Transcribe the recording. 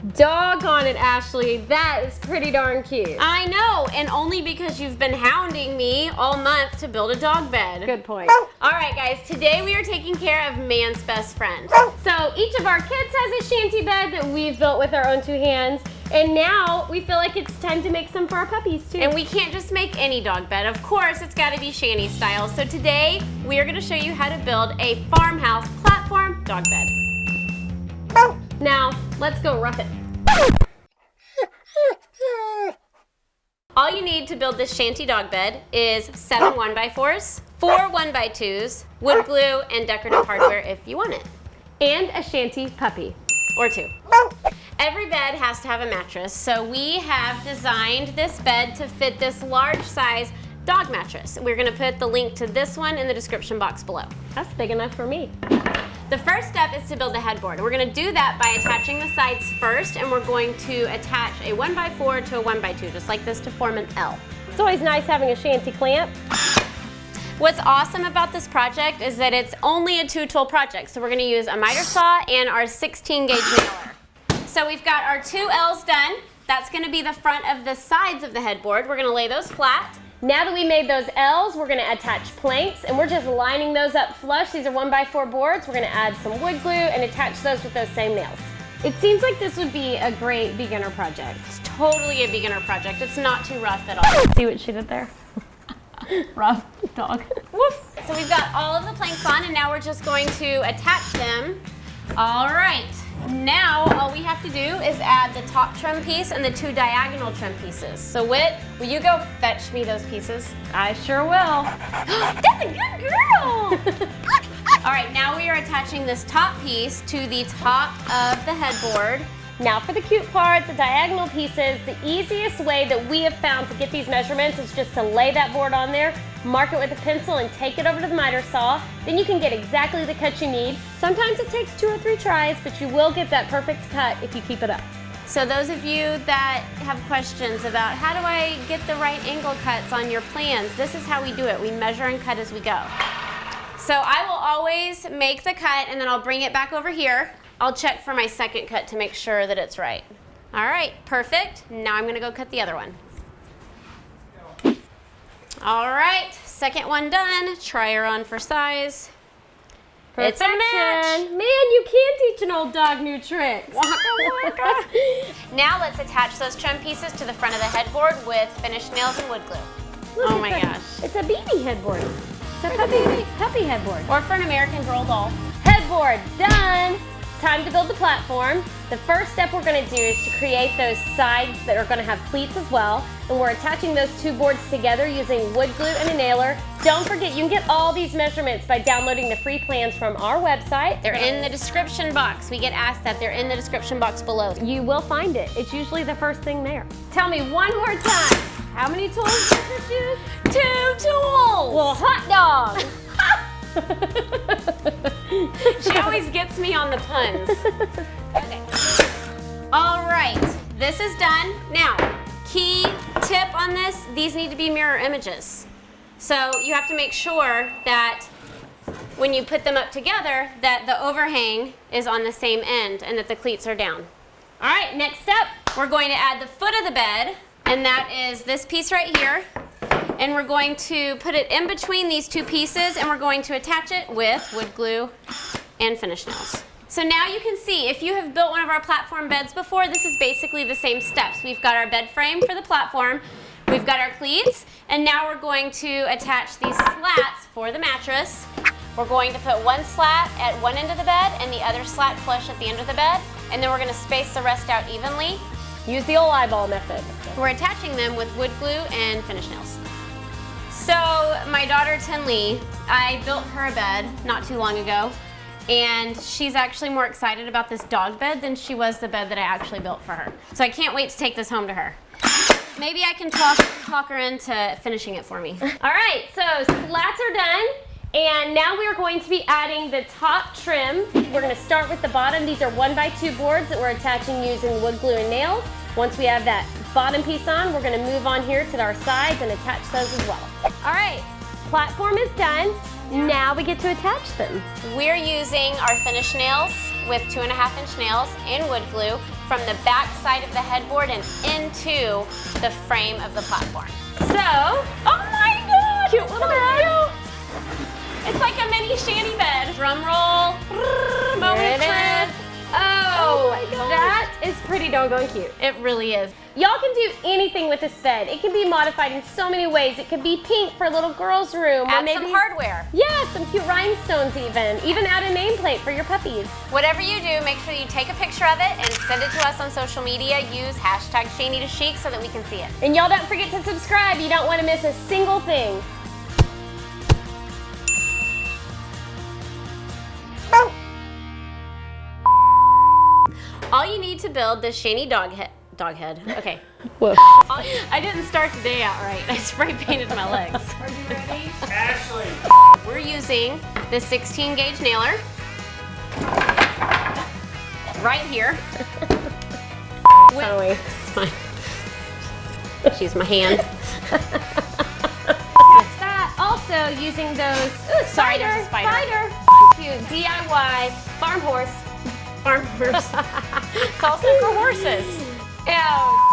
Doggone it, Ashley. That is pretty darn cute. I know, and only because you've been hounding me all month to build a dog bed. Good point. All right, guys, today we are taking care of man's best friend. So each of our kids has a shanty bed that we've built with our own 2 hands. And now we feel like it's time to make some for our puppies too. And we can't just make any dog bed. Of course, it's gotta be shanty style. So today, we are gonna show you how to build a farmhouse platform dog bed. Now, let's go rough it. All you need to build this shanty dog bed is 7 1x4s, 4 1x2s, wood glue, and decorative hardware if you want it. And a shanty puppy. Or 2. Every bed has to have a mattress, so we have designed this bed to fit this large size dog mattress. We're gonna put the link to this one in the description box below. That's big enough for me. The first step is to build the headboard. We're gonna do that by attaching the sides first, and we're going to attach a 1x4 to a 1x2, just like this, to form an L. It's always nice having a shanty clamp. What's awesome about this project is that it's only a 2-tool project. So we're gonna use a miter saw and our 16 gauge nailer. So we've got our 2 L's done. That's gonna be the front of the sides of the headboard. We're gonna lay those flat. Now that we made those L's, we're gonna attach planks, and we're just lining those up flush. These are 1x4 boards. We're gonna add some wood glue and attach those with those same nails. It seems like this would be a great beginner project. It's totally a beginner project. It's not too rough at all. See what she did there? Rough dog. Woof. So we've got all of the planks on, and now we're just going to attach them. All right. Now all we have to do is add the top trim piece and the 2 diagonal trim pieces. So Whit, will you go fetch me those pieces? I sure will. That's a good girl! All right, now we are attaching this top piece to the top of the headboard. Now for the cute part, the diagonal pieces. The easiest way that we have found to get these measurements is just to lay that board on there, mark it with a pencil, and take it over to the miter saw. Then you can get exactly the cut you need. Sometimes it takes 2 or 3 tries, but you will get that perfect cut if you keep it up. So those of you that have questions about how do I get the right angle cuts on your plans, this is how we do it. We measure and cut as we go. So I will always make the cut, and then I'll bring it back over here. I'll check for my second cut to make sure that it's right. All right, perfect. Now I'm gonna go cut the other one. All right, second one done. Try her on for size. It's a match. Man, you can teach an old dog new tricks. Waka waka. Now let's attach those trim pieces to the front of the headboard with finished nails and wood glue. Look, Oh my gosh. It's a beanie headboard. It's a puppy headboard. Or for an American Girl doll. Headboard done. Time to build the platform. The first step we're gonna do is to create those sides that are gonna have pleats as well. And we're attaching those 2 boards together using wood glue and a nailer. Don't forget, you can get all these measurements by downloading the free plans from our website. They're in the description box. We get asked that. They're in the description box below. You will find it. It's usually the first thing there. Tell me one more time. How many tools does this use? 2 tools! Well, hot dog. She always gets me on the puns. Okay. All right, this is done. Now, key tip on this, these need to be mirror images. So you have to make sure that when you put them up together, that the overhang is on the same end and that the cleats are down. All right, next step, we're going to add the foot of the bed, and that is this piece right here. And we're going to put it in between these 2 pieces, and we're going to attach it with wood glue and finish nails. So now you can see, if you have built one of our platform beds before, this is basically the same steps. We've got our bed frame for the platform, we've got our cleats, and now we're going to attach these slats for the mattress. We're going to put one slat at one end of the bed and the other slat flush at the end of the bed, and then we're gonna space the rest out evenly. Use the old eyeball method. We're attaching them with wood glue and finish nails. So my daughter Tinley, I built her a bed not too long ago, and she's actually more excited about this dog bed than she was the bed that I actually built for her. So I can't wait to take this home to her. Maybe I can talk her into finishing it for me. All right, so slats are done, and now we are going to be adding the top trim. We're gonna start with the bottom. These are 1x2 boards that we're attaching using wood glue and nails. Once we have that bottom piece on, we're gonna move on here to our sides and attach those as well. All right, platform is done. Now we get to attach them. We're using our finish nails with 2.5-inch nails and wood glue from the back side of the headboard and into the frame of the platform. So, Oh my God! cute little bed. It's like a mini shanty bed. Drum roll. Moment There of it truth. is. Oh, my gosh. that is pretty doggone cute. It really is. Y'all can do anything with this bed. It can be modified in so many ways. It could be pink for a little girl's room. Add some hardware. Yeah, some cute rhinestones even add a nameplate for your puppies. Whatever you do, make sure you take a picture of it and send it to us on social media. Use hashtag #ShanieToChic so that we can see it. And y'all don't forget to subscribe. You don't want to miss a single thing. All you need to build this Shanie dog head. Okay. Whoa. I didn't start the day out right. I spray painted my legs. Are you ready? Ashley. We're using the 16 gauge nailer right here. Finally. She's my hand. That's that. Also using those. Ooh, Sorry, there's a spider. Cute DIY farm horse. Farm horse. It's also for horses. Ew.